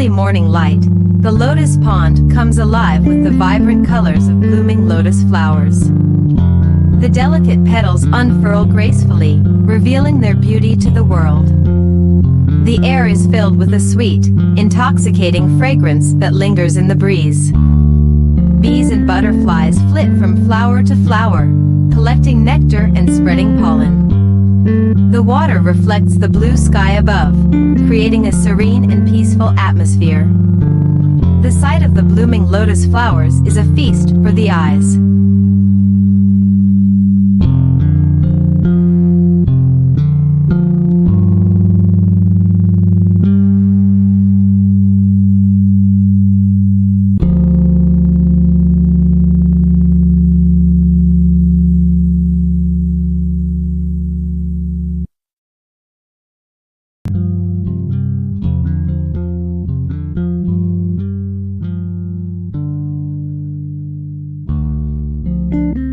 early morning light, the lotus pond comes alive with the vibrant colors of blooming lotus flowers. The delicate petals unfurl gracefully, revealing their beauty to the world. The air is filled with a sweet, intoxicating fragrance that lingers in the breeze. Bees and butterflies flit from flower to flower, collecting nectar and spreading pollen. The water reflects the blue sky above, creating a serene and peaceful atmosphere. The sight of the blooming lotus flowers is a feast for the eyes. Thank you.